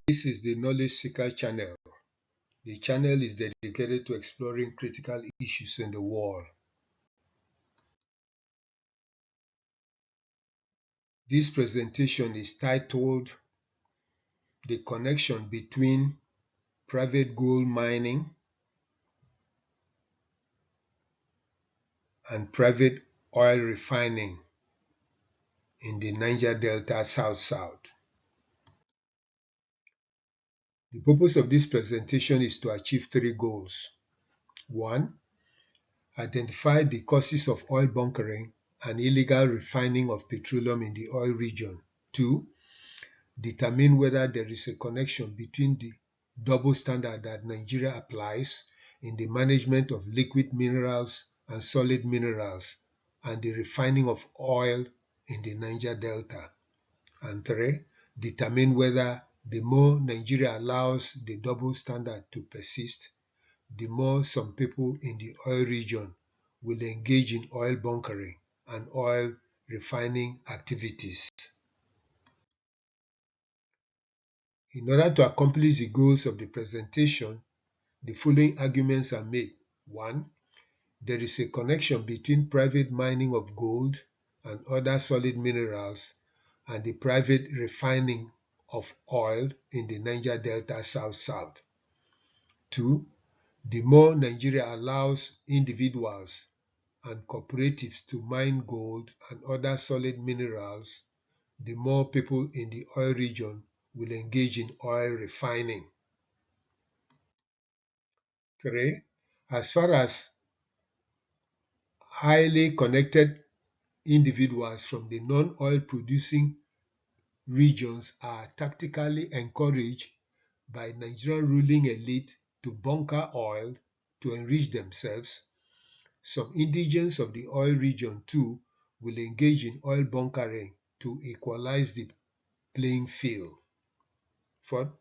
This is the Knowledge Seeker channel. The channel is dedicated to exploring critical issues in the world. This presentation is titled The Connection Between Private Gold Mining and Private Oil Refining in the Niger Delta South-South. The purpose of this presentation is to achieve three goals. 1. Identify the causes of oil bunkering and illegal refining of petroleum in the oil region. 2. Determine whether there is a connection between the double standard that Nigeria applies in the management of liquid minerals and solid minerals and the refining of oil in the Niger Delta. And 3. Determine whether the more Nigeria allows the double standard to persist, the more some people in the oil region will engage in oil bunkering and oil refining activities. In order to accomplish the goals of the presentation, the following arguments are made. 1. There is a connection between private mining of gold and other solid minerals and the private refining of oil in the Niger Delta South-South. 2. The more Nigeria allows individuals and cooperatives to mine gold and other solid minerals, the more people in the oil region will engage in oil refining. 3. As far as highly connected individuals from the non-oil producing regions are tactically encouraged by Nigerian ruling elite to bunker oil to enrich themselves, some indigenes of the oil region too will engage in oil bunkering to equalize the playing field. 4.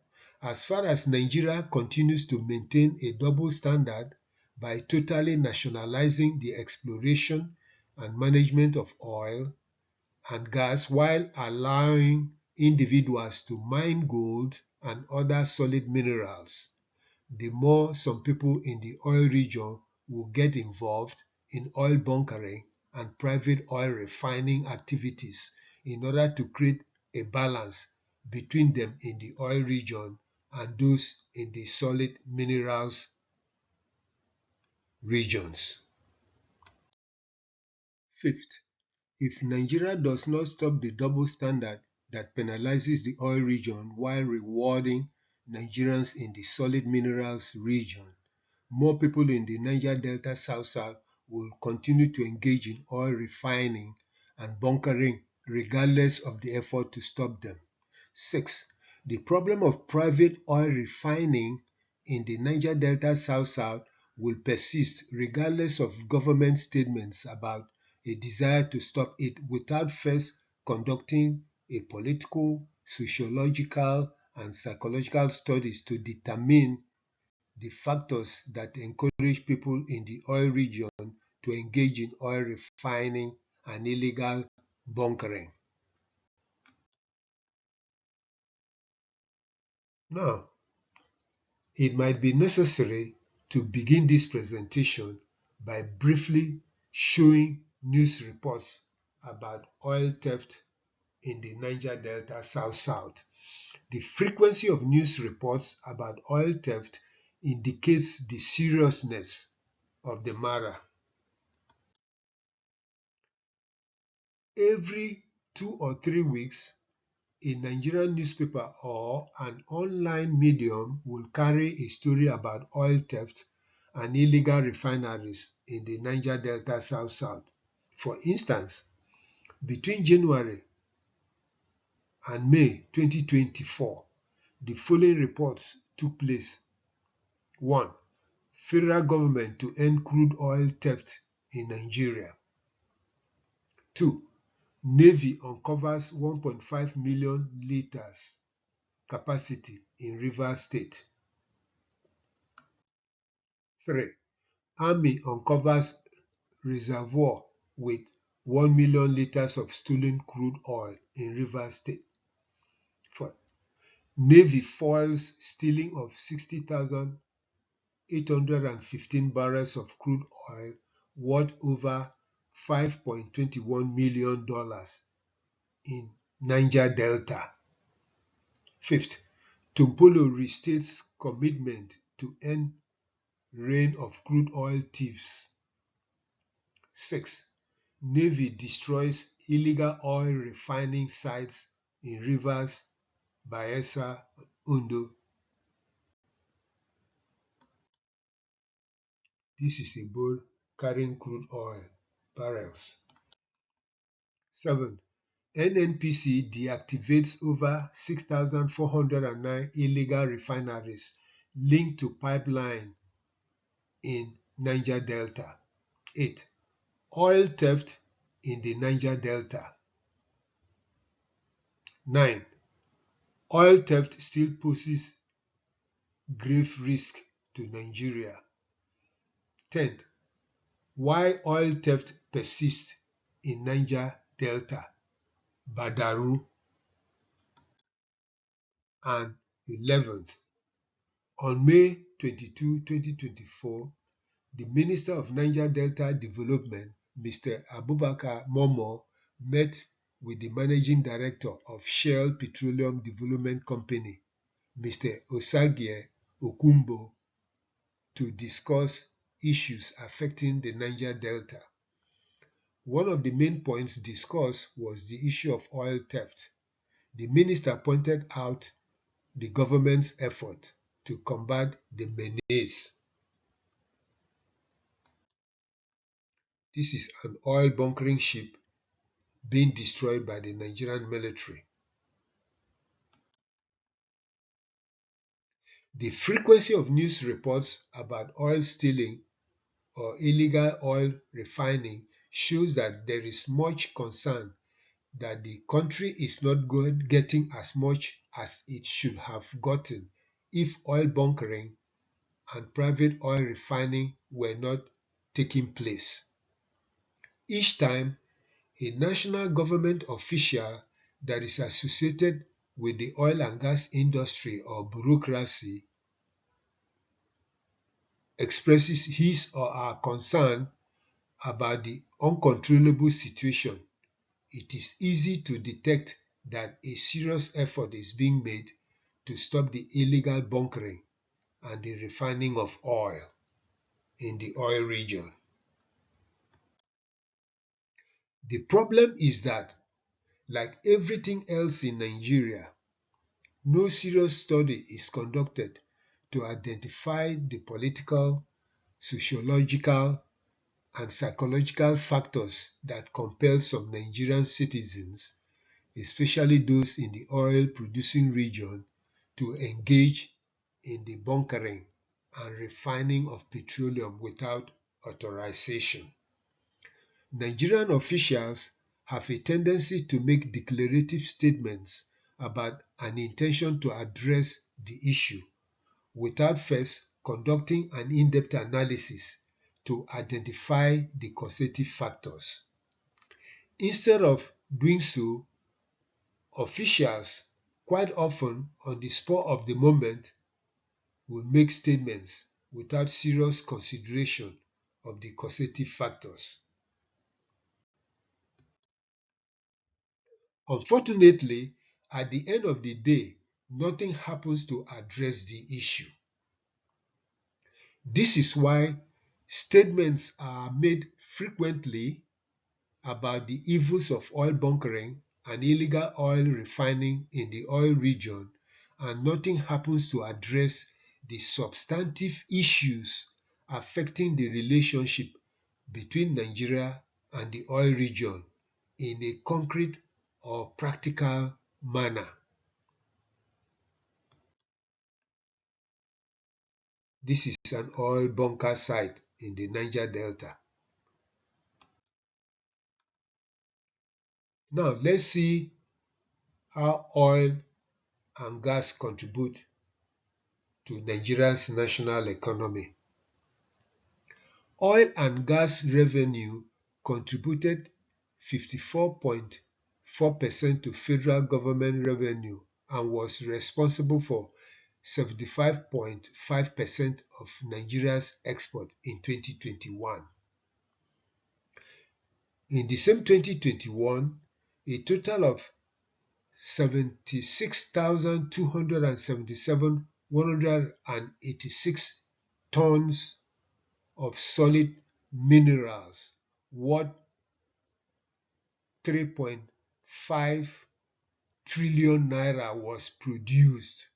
As far as Nigeria continues to maintain a double standard by totally nationalizing the exploration and management of oil and gas while allowing individuals to mine gold and other solid minerals, the more some people in the oil region will get involved in oil bunkering and private oil refining activities in order to create a balance between them in the oil region and those in the solid minerals regions. Fifth, if Nigeria does not stop the double standard that penalizes the oil region while rewarding Nigerians in the solid minerals region, more people in the Niger Delta South-South will continue to engage in oil refining and bunkering regardless of the effort to stop them. 6. The problem of private oil refining in the Niger Delta South-South will persist regardless of government statements about a desire to stop it without first conducting a political, sociological, and psychological studies to determine the factors that encourage people in the oil region to engage in oil refining and illegal bunkering. Now, it might be necessary to begin this presentation by briefly showing news reports about oil theft in the Niger Delta South-South. The frequency of news reports about oil theft indicates the seriousness of the matter. Every 2 or 3 weeks, a Nigerian newspaper or an online medium will carry a story about oil theft and illegal refineries in the Niger Delta South-South. For instance, between January and May 2024, the following reports took place. 1. Federal government to end crude oil theft in Nigeria. 2. Navy uncovers 1.5 million liters capacity in Rivers State. 3. Army uncovers reservoir with 1 million liters of stolen crude oil in Rivers State. 4. Navy foils stealing of 60,815 barrels of crude oil worth over $5.21 million in Niger Delta. Fifth, Tumpolo restates commitment to end reign of crude oil thieves. Sixth, Navy destroys illegal oil refining sites in rivers Bayelsa, Ondo. This is a boat carrying crude oil barrels. 7. NNPC deactivates over 6,409 illegal refineries linked to pipeline in Niger Delta. 8. Oil theft in the Niger Delta. 9. Oil theft still poses grave risk to Nigeria. 10. Why oil theft persists in Niger Delta, Badaru. And 11th, on May 22, 2024, the Minister of Niger Delta Development, Mr. Abubakar Momo, met with the Managing Director of Shell Petroleum Development Company, Mr. Osagie Okumbo, to discuss issues affecting the Niger Delta. One of the main points discussed was the issue of oil theft. The minister pointed out the government's effort to combat the menace. This is an oil bunkering ship being destroyed by the Nigerian military. The frequency of news reports about oil stealing or illegal oil refining shows that there is much concern that the country is not getting as much as it should have gotten if oil bunkering and private oil refining were not taking place. Each time a national government official that is associated with the oil and gas industry or bureaucracy expresses his or her concern about the uncontrollable situation, it is easy to detect that a serious effort is being made to stop the illegal bunkering and the refining of oil in the oil region. The problem is that, like everything else in Nigeria, no serious study is conducted to identify the political, sociological, and psychological factors that compel some Nigerian citizens, especially those in the oil-producing region, to engage in the bunkering and refining of petroleum without authorization. Nigerian officials have a tendency to make declarative statements about an intention to address the issue without first conducting an in-depth analysis to identify the causative factors. Instead of doing so, officials quite often on the spur of the moment will make statements without serious consideration of the causative factors. Unfortunately, at the end of the day, nothing happens to address the issue. This is why statements are made frequently about the evils of oil bunkering and illegal oil refining in the oil region, and nothing happens to address the substantive issues affecting the relationship between Nigeria and the oil region in a concrete or practical manner. This is an oil bunker site in the Niger Delta. Now let's see how oil and gas contribute to Nigeria's national economy. Oil and gas revenue contributed 54.4% to federal government revenue and was responsible for 75.5% of Nigeria's export in 2021. In the same 2021, a total of 76,277 186 tons of solid minerals worth 3.5 trillion naira was produced.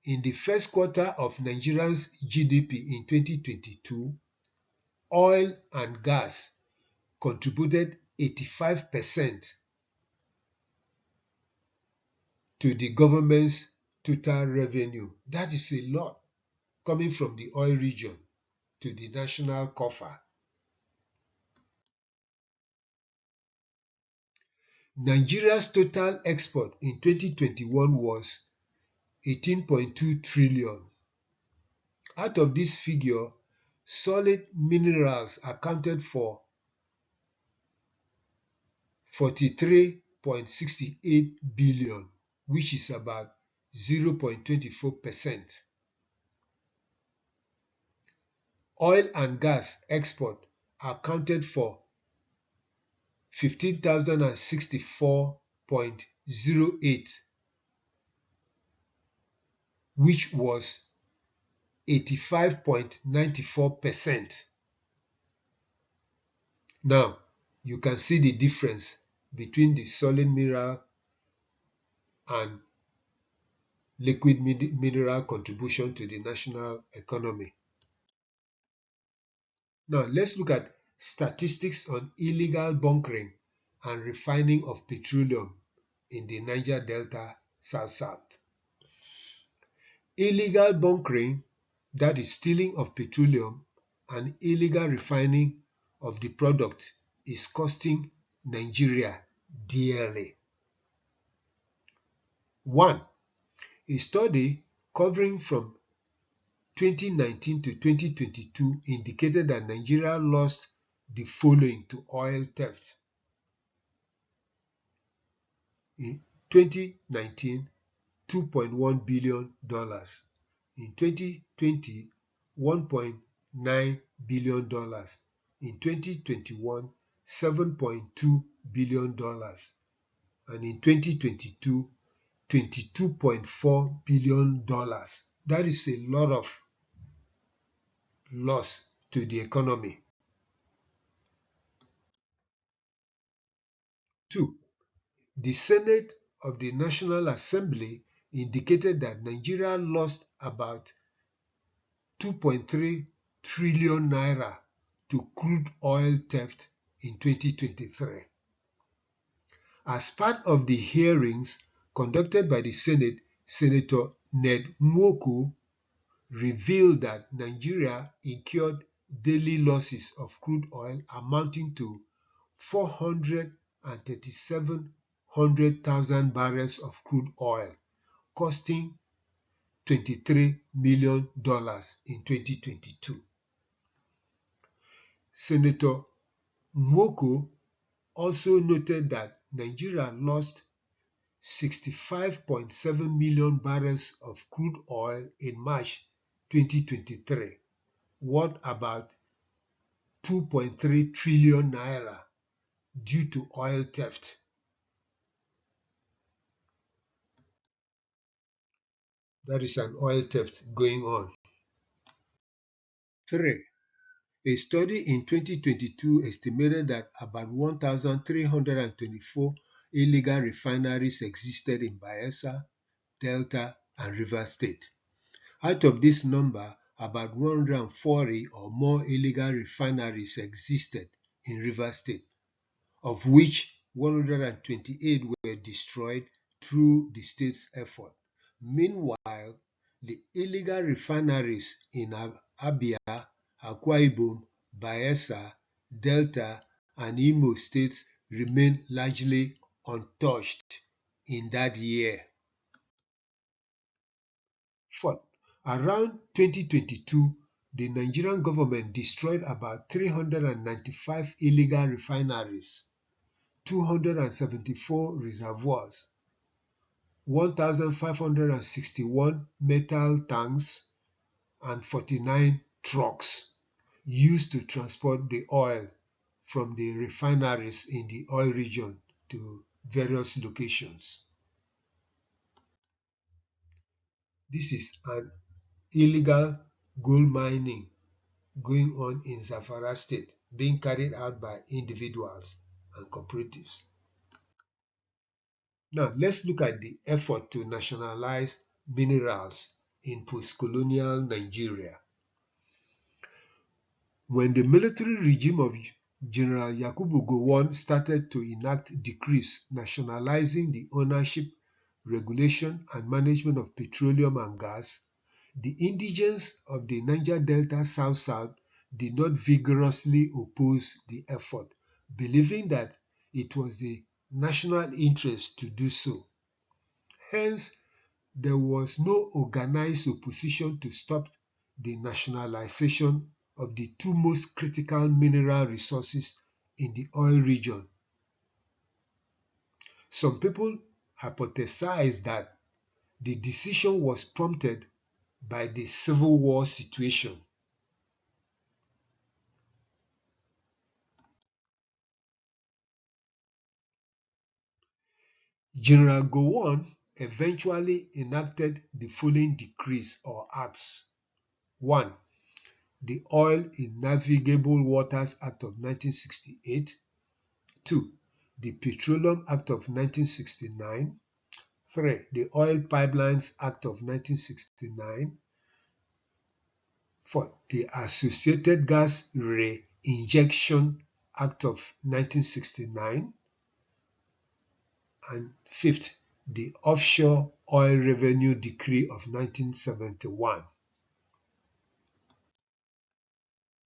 In the first quarter of Nigeria's GDP in 2022, oil and gas contributed 85% to the government's total revenue. That is a lot coming from the oil region to the national coffer. Nigeria's total export in 2021 was 18.2 trillion. Out of this figure, solid minerals accounted for 43.68 billion, which is about 0.24%. Oil and gas export accounted for 15,064.08, which was 85.94%. Now, you can see the difference between the solid mineral and liquid mineral contribution to the national economy. Now, let's look at statistics on illegal bunkering and refining of petroleum in the Niger Delta South-South. Illegal bunkering, that is stealing of petroleum, and illegal refining of the product is costing Nigeria dearly. 1. A study covering from 2019 to 2022 indicated that Nigeria lost the following to oil theft. In 2019, $2.1 billion. In 2020, $1.9 billion. In 2021, $7.2 billion. And in 2022, $22.4 billion. That is a lot of loss to the economy. 2. The Senate of the National Assembly indicated that Nigeria lost about 2.3 trillion naira to crude oil theft in 2023. As part of the hearings conducted by the Senate, Senator Ned Nwoko revealed that Nigeria incurred daily losses of crude oil amounting to 437,000 barrels of crude oil, costing $23 million in 2022. Senator Nwoko also noted that Nigeria lost 65.7 million barrels of crude oil in March 2023, worth about 2.3 trillion naira due to oil theft. That is an oil theft going on. 3. A study in 2022 estimated that about 1,324 illegal refineries existed in Bayelsa, Delta, and Rivers State. Out of this number, about 140 or more illegal refineries existed in Rivers State, of which 128 were destroyed through the state's effort. Meanwhile, the illegal refineries in Abia, Akwa Ibom, Bayelsa, Delta, and Imo states remain largely untouched in that year. 4. Around 2022, the Nigerian government destroyed about 395 illegal refineries. 274 reservoirs, 1,561 metal tanks, and 49 trucks used to transport the oil from the refineries in the oil region to various locations. This is an illegal gold mining going on in Zamfara state, being carried out by individuals and cooperatives. Now, let's look at the effort to nationalize minerals in post-colonial Nigeria. When the military regime of General Yakubu Gowon started to enact decrees nationalizing the ownership, regulation, and management of petroleum and gas, the indigenes of the Niger Delta South did not vigorously oppose the effort, believing that it was the national interest to do so. Hence, there was no organized opposition to stop the nationalization of the two most critical mineral resources in the oil region. Some people hypothesized that the decision was prompted by the Civil War situation. General Gowon eventually enacted the following decrees or acts. 1. The Oil in Navigable Waters Act of 1968. 2. The Petroleum Act of 1969. 3. The Oil Pipelines Act of 1969. 4. The Associated Gas Reinjection Act of 1969. And 5th, the Offshore Oil Revenue Decree of 1971.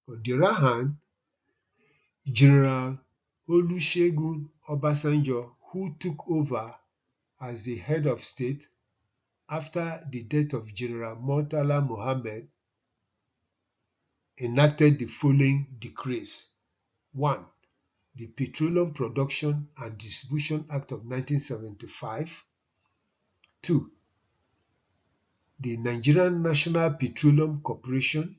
On the other hand, General Olusegun Obasanjo, who took over as the head of state after the death of General Murtala Mohammed, enacted the following decrees. 1. The Petroleum Production and Distribution Act of 1975. 2. The Nigerian National Petroleum Corporation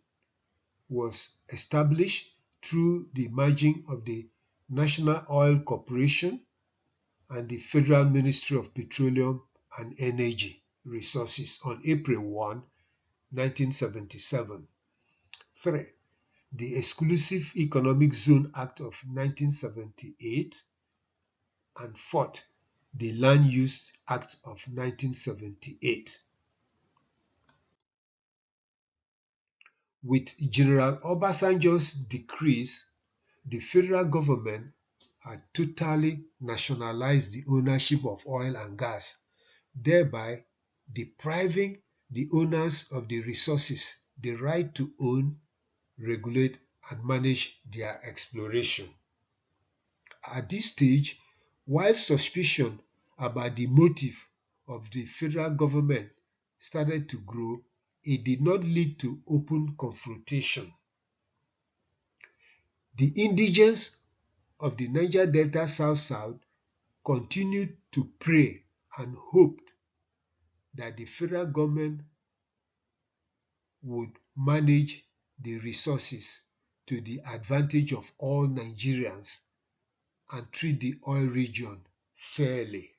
was established through the merging of the National Oil Corporation and the Federal Ministry of Petroleum and Energy Resources on April 1, 1977. 3. The Exclusive Economic Zone Act of 1978. And 4th, the Land Use Act of 1978. With General Obasanjo's decrees, the federal government had totally nationalized the ownership of oil and gas, thereby depriving the owners of the resources the right to own, regulate, and manage their exploration. At this stage, while suspicion about the motive of the federal government started to grow, it did not lead to open confrontation. The indigenes of the Niger Delta South continued to pray and hoped that the federal government would manage the resources to the advantage of all Nigerians and treat the oil region fairly.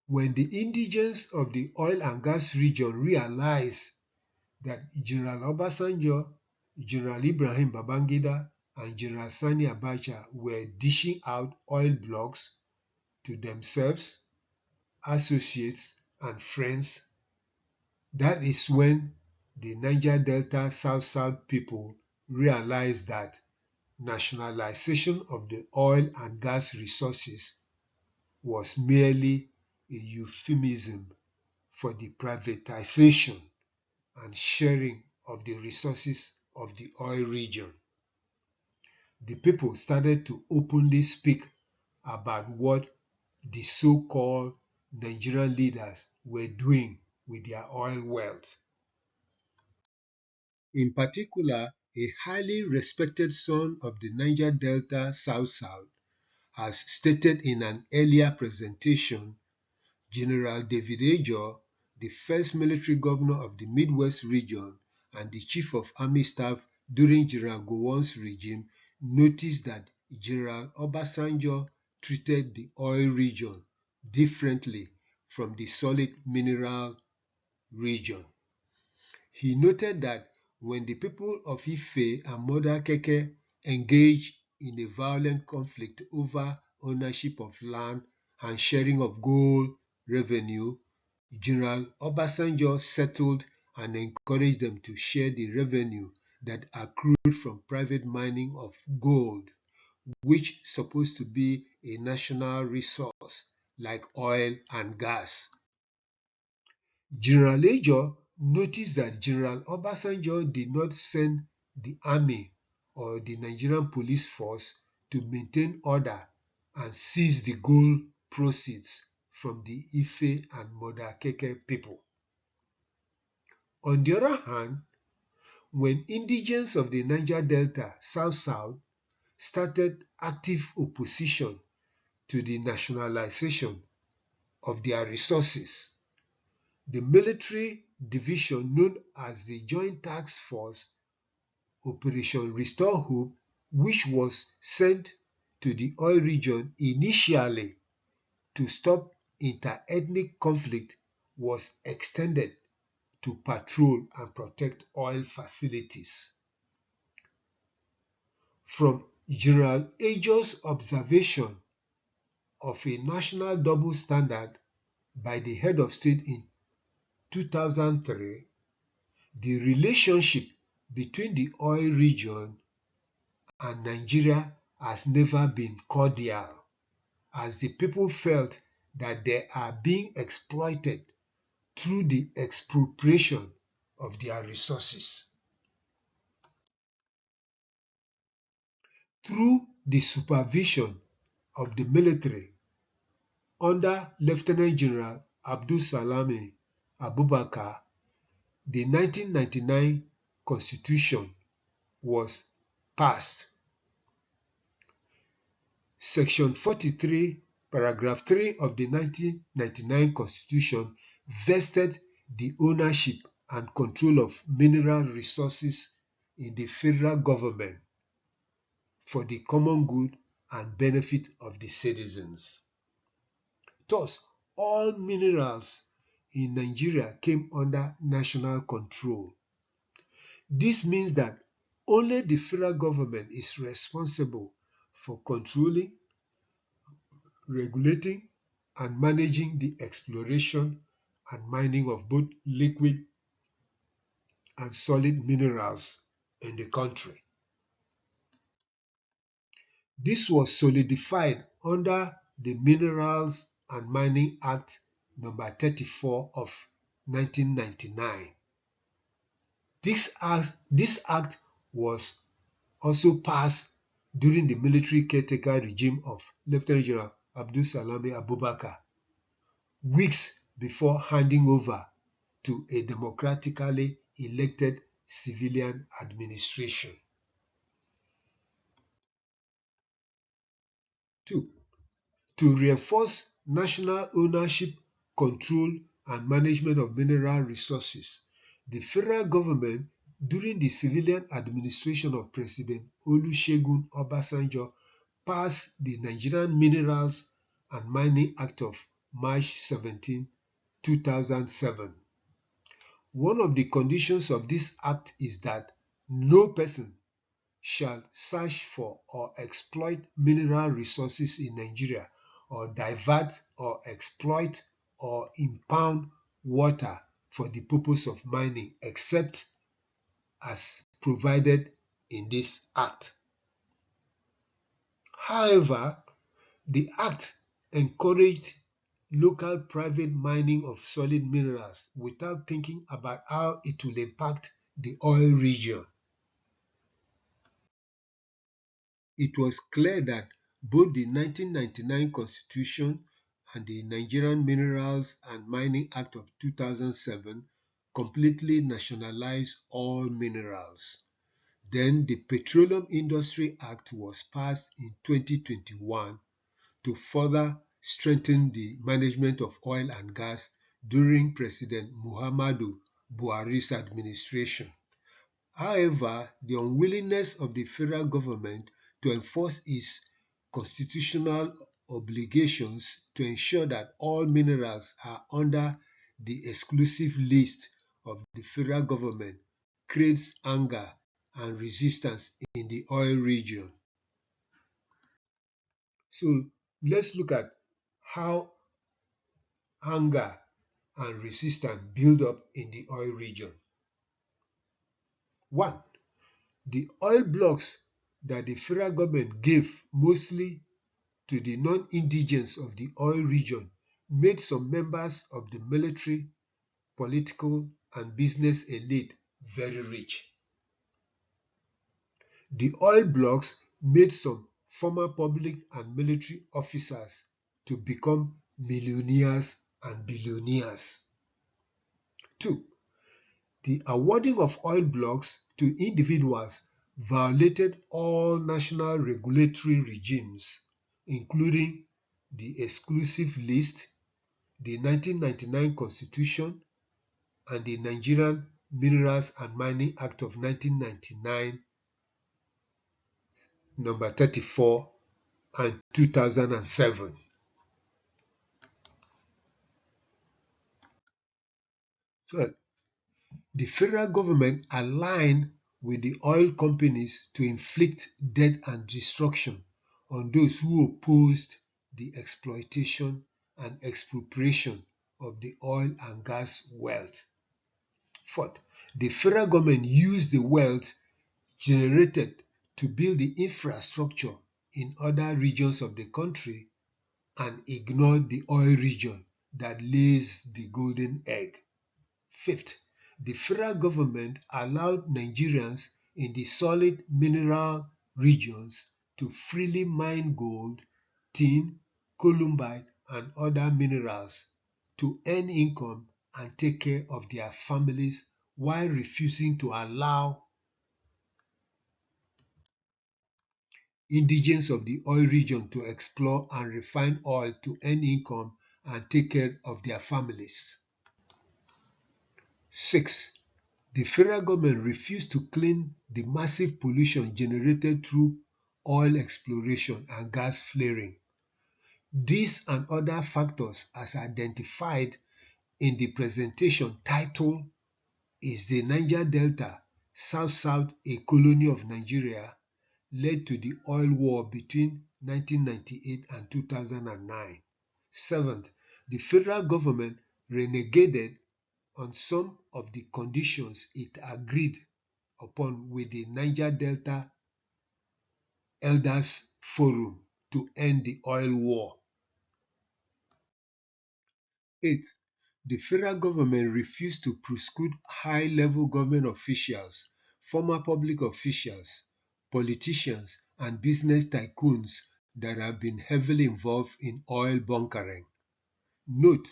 When the indigenes of the oil and gas region realized that General Obasanjo, General Ibrahim Babangida, and General Sani Abacha were dishing out oil blocks to themselves, associates, and friends, that is when the Niger Delta South people realized that nationalization of the oil and gas resources was merely a euphemism for the privatization and sharing of the resources of the oil region. The people started to openly speak about what the so-called Nigerian leaders were doing with their oil wealth. In particular, a highly respected son of the Niger Delta South-South has stated in an earlier presentation, General David Ajor, the first military governor of the Midwest region and the chief of army staff during General Gowon's regime, noticed that General Obasanjo treated the oil region differently from the solid mineral region. He noted that when the people of Ife and Modakeke engaged in a violent conflict over ownership of land and sharing of gold revenue, General Obasanjo settled and encouraged them to share the revenue that accrued from private mining of gold, which is supposed to be a national resource like oil and gas. General Ajor noticed that General Obasanjo did not send the army or the Nigerian police force to maintain order and seize the gold proceeds from the Ife and Modakeke people. On the other hand, when indigenes of the Niger Delta South-South started active opposition to the nationalization of their resources, the military division known as the Joint Task Force Operation Restore Hope, which was sent to the oil region initially to stop inter-ethnic conflict, was extended to patrol and protect oil facilities. From General Ajor's observation of a national double standard by the head of state in 2003, the relationship between the oil region and Nigeria has never been cordial, as the people felt that they are being exploited through the expropriation of their resources. Through the supervision of the military under Lieutenant General Abdul Salami Abubakar, the 1999 Constitution was passed. Section 43, paragraph 3 of the 1999 Constitution vested the ownership and control of mineral resources in the federal government for the common good and benefit of the citizens. Thus, all minerals in Nigeria came under national control. This means that only the federal government is responsible for controlling, regulating, and managing the exploration and mining of both liquid and solid minerals in the country. This was solidified under the Minerals and Mining Act No. 34 of 1999. This act was also passed during the military caretaker regime of Lieutenant General Abdul Salami Abubakar, weeks before handing over to a democratically elected civilian administration. 2. To reinforce national ownership, control, and management of mineral resources, the federal government, during the civilian administration of President Olusegun Obasanjo, passed the Nigerian Minerals and Mining Act of March 17, 2007. One of the conditions of this act is that no person shall search for or exploit mineral resources in Nigeria, or divert or exploit or impound water for the purpose of mining, except as provided in this act. However, the act encouraged local private mining of solid minerals without thinking about how it will impact the oil region. It was clear that both the 1999 Constitution and the Nigerian Minerals and Mining Act of 2007 completely nationalize all minerals. Then the Petroleum Industry Act was passed in 2021 to further strengthen the management of oil and gas during President Muhammadu Buhari's administration. However, the unwillingness of the federal government to enforce its constitutional obligations to ensure that all minerals are under the exclusive list of the federal government creates anger and resistance in the oil region. So let's look at how anger and resistance build up in the oil region. One, the oil blocks that the federal government gave mostly to the non-indigenes of the oil region made some members of the military, political, and business elite very rich. The oil blocks made some former public and military officers to become millionaires and billionaires. Two, the awarding of oil blocks to individuals violated all national regulatory regimes, including the exclusive list, the 1999 Constitution, and the Nigerian Minerals and Mining Act of 1999, number 34, and 2007. So the federal government aligned with the oil companies to inflict death and destruction on those who opposed the exploitation and expropriation of the oil and gas wealth. Fourth, the federal government used the wealth generated to build the infrastructure in other regions of the country and ignored the oil region that lays the golden egg. Fifth, the federal government allowed Nigerians in the solid mineral regions to freely mine gold, tin, columbite, and other minerals to earn income and take care of their families while refusing to allow indigenes of the oil region to explore and refine oil to earn income and take care of their families. 6. The federal government refused to clean the massive pollution generated through oil exploration and gas flaring. These and other factors, as identified in the presentation titled "Is the Niger Delta South-South a Colony of Nigeria?" led to the oil war between 1998 and 2009. Seventh, the federal government renegaded on some of the conditions it agreed upon with the Niger Delta Elders Forum to end the oil war. Eighth, the federal government refused to prosecute high-level government officials, former public officials, politicians, and business tycoons that have been heavily involved in oil bunkering. Note,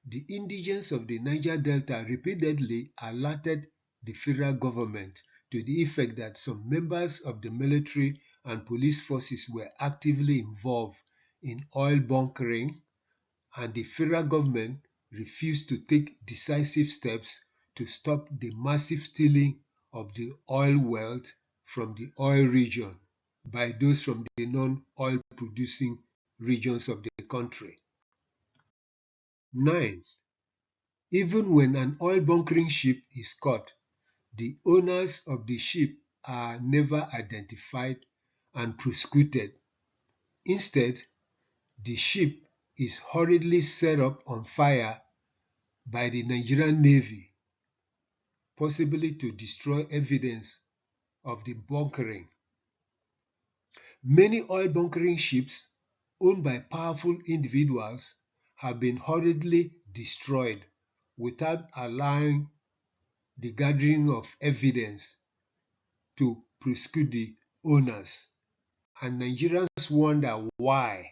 the indigenes of the Niger Delta repeatedly alerted the federal government to the effect that some members of the military and police forces were actively involved in oil bunkering, and the federal government refused to take decisive steps to stop the massive stealing of the oil wealth from the oil region by those from the non-oil producing regions of the country. 9. Even when an oil bunkering ship is caught, the owners of the ship are never identified and prosecuted. Instead, the ship is hurriedly set up on fire by the Nigerian Navy, possibly to destroy evidence of the bunkering. Many oil bunkering ships owned by powerful individuals have been hurriedly destroyed without allowing the gathering of evidence to prosecute the owners. And Nigerians wonder why.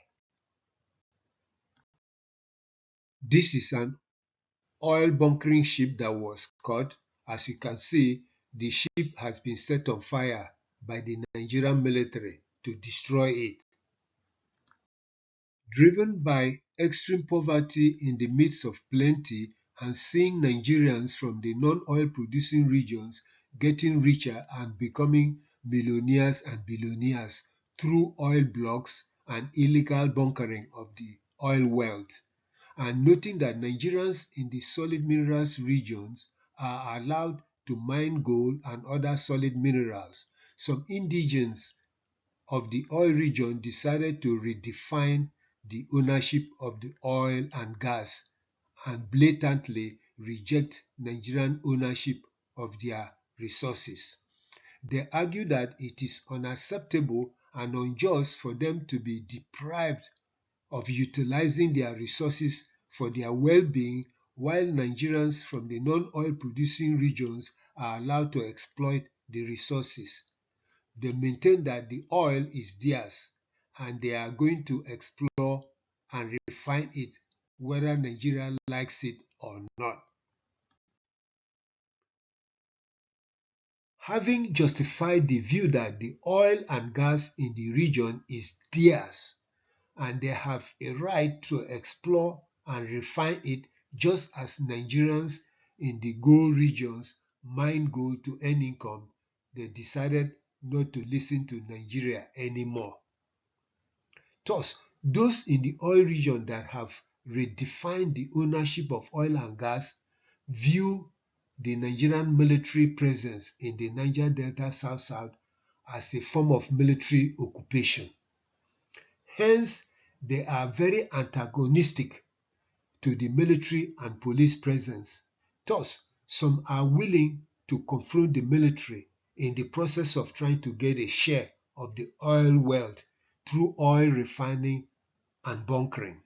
This is an oil bunkering ship that was caught. As you can see, the ship has been set on fire by the Nigerian military to destroy it. Driven by extreme poverty in the midst of plenty and seeing Nigerians from the non-oil producing regions getting richer and becoming millionaires and billionaires through oil blocks and illegal bunkering of the oil wealth, and noting that Nigerians in the solid minerals regions are allowed to mine gold and other solid minerals, some indigenes of the oil region decided to redefine the ownership of the oil and gas and blatantly reject Nigerian ownership of their resources. They argue that it is unacceptable and unjust for them to be deprived of utilizing their resources for their well-being while Nigerians from the non-oil producing regions are allowed to exploit the resources. They maintain that the oil is theirs and they are going to explore and refine it whether Nigeria likes it or not. Having justified the view that the oil and gas in the region is theirs and they have a right to explore and refine it just as Nigerians in the gold regions mine gold to earn income, they decided not to listen to Nigeria anymore. Thus, those in the oil region that have redefined the ownership of oil and gas view the Nigerian military presence in the Niger Delta South as a form of military occupation. Hence, they are very antagonistic to the military and police presence. Thus, some are willing to confront the military in the process of trying to get a share of the oil wealth through oil refining and bunkering.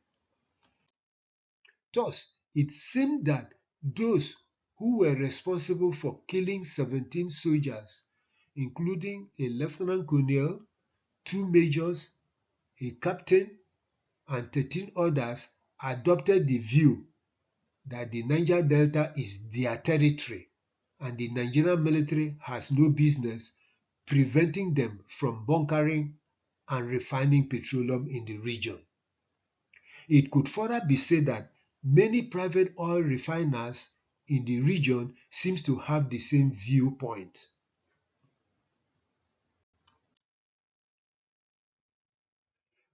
Thus, it seemed that those who were responsible for killing 17 soldiers, including a lieutenant colonel, 2 majors, a captain, and 13 others, adopted the view that the Niger Delta is their territory and the Nigerian military has no business preventing them from bunkering and refining petroleum in the region. It could further be said that many private oil refiners in the region seems to have the same viewpoint.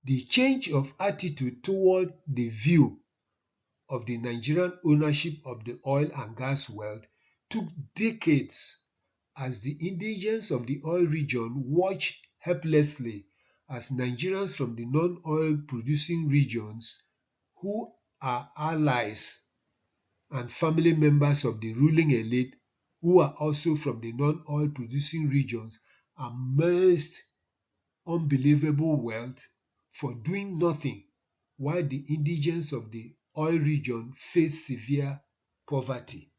The change of attitude toward the view of the Nigerian ownership of the oil and gas wealth took decades as the indigenes of the oil region watched helplessly as Nigerians from the non-oil producing regions who are allies and family members of the ruling elite who are also from the non-oil producing regions amassed unbelievable wealth for doing nothing while the indigenes of the oil region face severe poverty.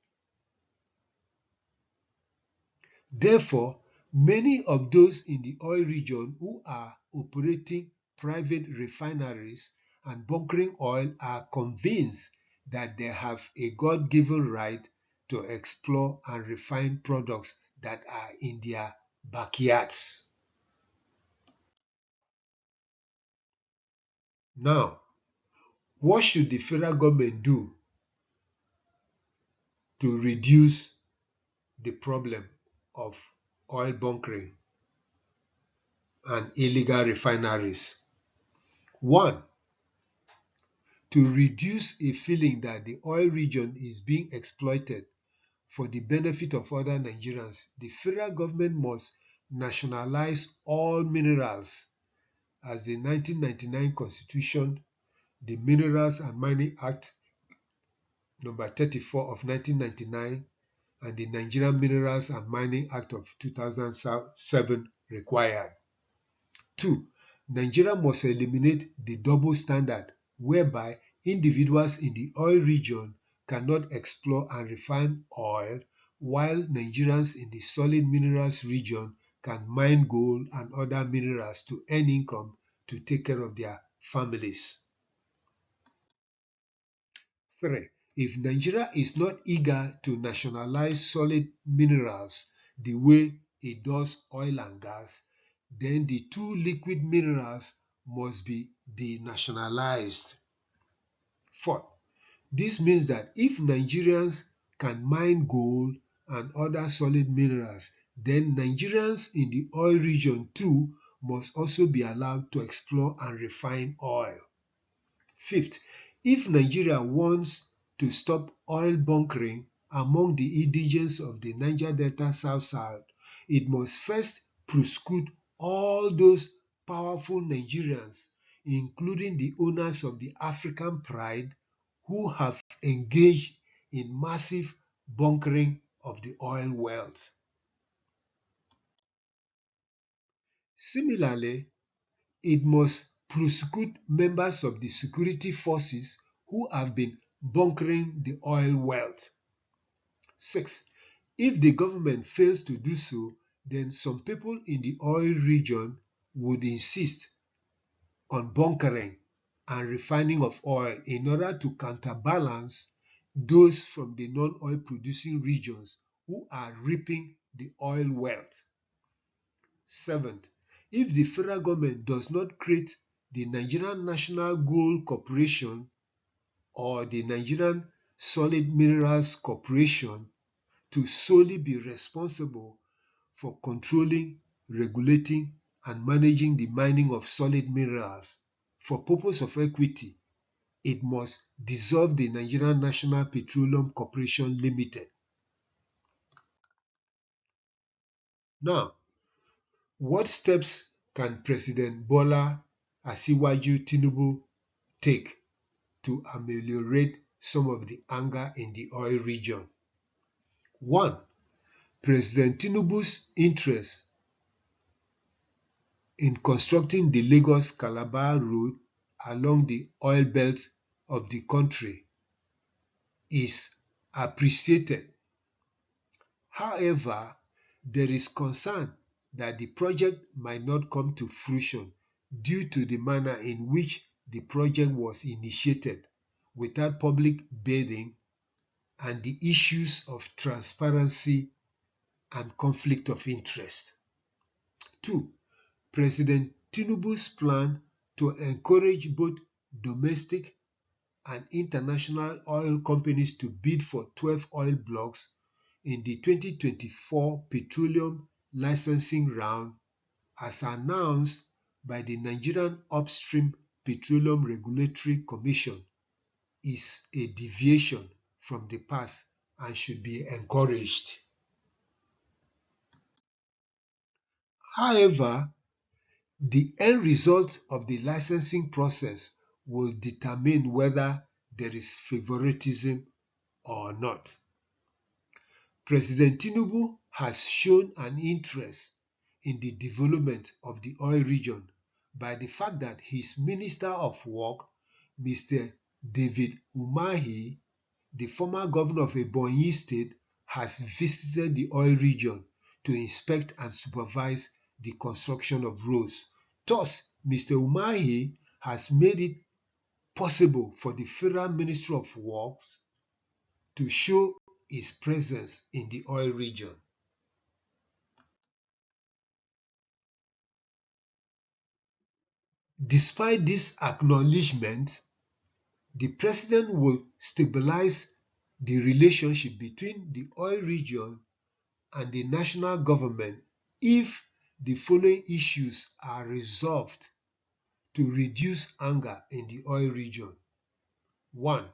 Therefore, many of those in the oil region who are operating private refineries and bunkering oil are convinced that they have a God-given right to explore and refine products that are in their backyards. Now, what should the federal government do to reduce the problem of oil bunkering and illegal refineries? One, to reduce a feeling that the oil region is being exploited for the benefit of other Nigerians, the federal government must nationalize all minerals as the 1999 Constitution, the Minerals and Mining Act number 34 of 1999, and the Nigerian Minerals and Mining Act of 2007 required. 2. Nigeria must eliminate the double standard whereby individuals in the oil region cannot explore and refine oil while Nigerians in the solid minerals region can mine gold and other minerals to earn income to take care of their families. 3. If Nigeria is not eager to nationalize solid minerals the way it does oil and gas, then the two liquid minerals must be denationalized. Fourth, this means that if Nigerians can mine gold and other solid minerals, then Nigerians in the oil region too must also be allowed to explore and refine oil. Fifth, if Nigeria wants to stop oil bunkering among the indigenes of the Niger Delta South, it must first prosecute all those powerful Nigerians, including the owners of the African Pride, who have engaged in massive bunkering of the oil wealth. Similarly, it must prosecute members of the security forces who have been bunkering the oil wealth. 6. If the government fails to do so, then some people in the oil region would insist on bunkering and refining of oil in order to counterbalance those from the non-oil producing regions who are reaping the oil wealth. Seventh, if the federal government does not create the Nigerian National Gold Corporation or the Nigerian Solid Minerals Corporation to solely be responsible for controlling, regulating, and managing the mining of solid minerals for purpose of equity, it must dissolve the Nigerian National Petroleum Corporation Limited. Now, what steps can President Bola Asiwaju Tinubu take to ameliorate some of the anger in the oil region? 1. President Tinubu's interest in constructing the Lagos-Calabar road along the oil belt of the country is appreciated. However, there is concern that the project might not come to fruition due to the manner in which the project was initiated without public bidding and the issues of transparency and conflict of interest. 2. President Tinubu's plan to encourage both domestic and international oil companies to bid for 12 oil blocks in the 2024 petroleum licensing round, as announced by the Nigerian Upstream Petroleum Regulatory Commission, is a deviation from the past and should be encouraged. However, the end result of the licensing process will determine whether there is favoritism or not. President Tinubu has shown an interest in the development of the oil region by the fact that his Minister of Work, Mr. David Umahi, the former governor of Ebonyi State, has visited the oil region to inspect and supervise the construction of roads. Thus, Mr. Umahi has made it possible for the Federal Ministry of Works to show its presence in the oil region. Despite this acknowledgement, the president will stabilize the relationship between the oil region and the national government if the following issues are resolved to reduce anger in the oil region. 1.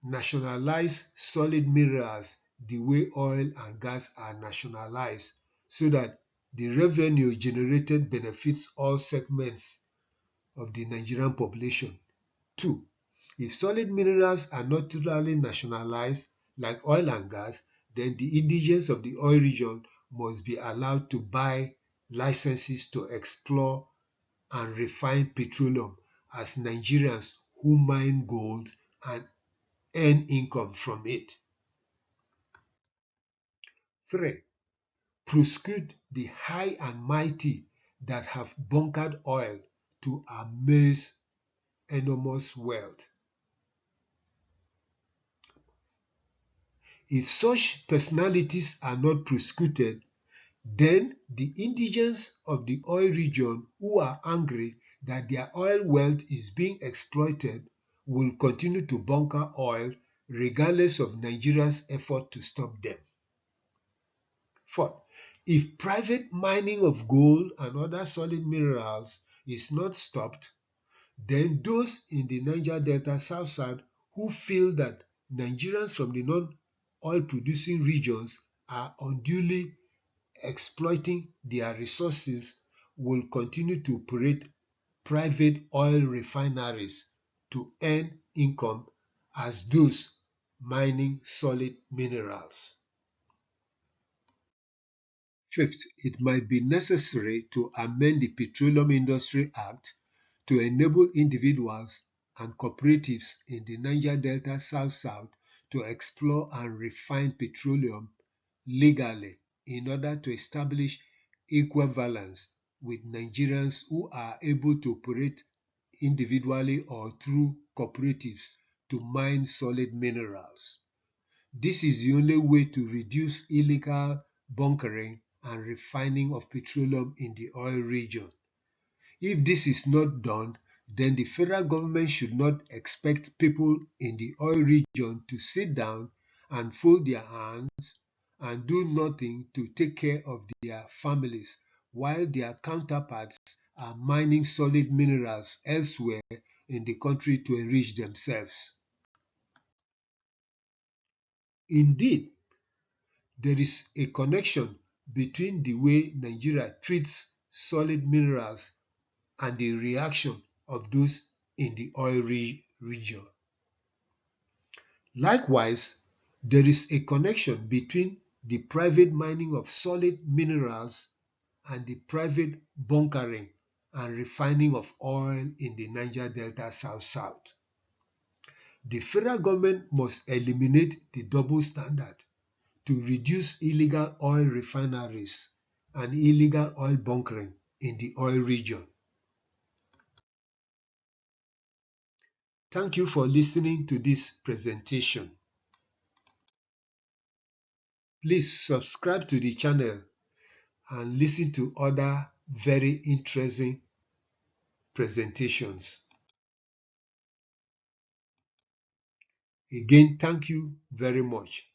Nationalize solid minerals the way oil and gas are nationalized so that the revenue generated benefits all segments of the Nigerian population. 2. If solid minerals are not totally nationalized, like oil and gas, then the indigenes of the oil region must be allowed to buy licenses to explore and refine petroleum as Nigerians who mine gold and earn income from it. 3. Prosecute the high and mighty that have bunkered oil to amass enormous wealth. If such personalities are not prosecuted, then the indigenes of the oil region who are angry that their oil wealth is being exploited will continue to bunker oil regardless of Nigeria's effort to stop them. Fourth, if private mining of gold and other solid minerals is not stopped, then those in the Niger Delta South who feel that Nigerians from the non-oil producing regions are unduly exploiting their resources will continue to operate private oil refineries to earn income as those mining solid minerals. Fifth, it might be necessary to amend the Petroleum Industry Act to enable individuals and cooperatives in the Niger Delta South to explore and refine petroleum legally in order to establish equivalence with Nigerians who are able to operate individually or through cooperatives to mine solid minerals. This is the only way to reduce illegal bunkering and refining of petroleum in the oil region. If this is not done, then the federal government should not expect people in the oil region to sit down and fold their hands and do nothing to take care of their families while their counterparts are mining solid minerals elsewhere in the country to enrich themselves. Indeed, there is a connection between the way Nigeria treats solid minerals and the reaction of those in the oil region. Likewise, there is a connection between the private mining of solid minerals and the private bunkering and refining of oil in the Niger Delta South. The federal government must eliminate the double standard to reduce illegal oil refineries and illegal oil bunkering in the oil region. Thank you for listening to this presentation. Please subscribe to the channel and listen to other very interesting presentations. Again, thank you very much.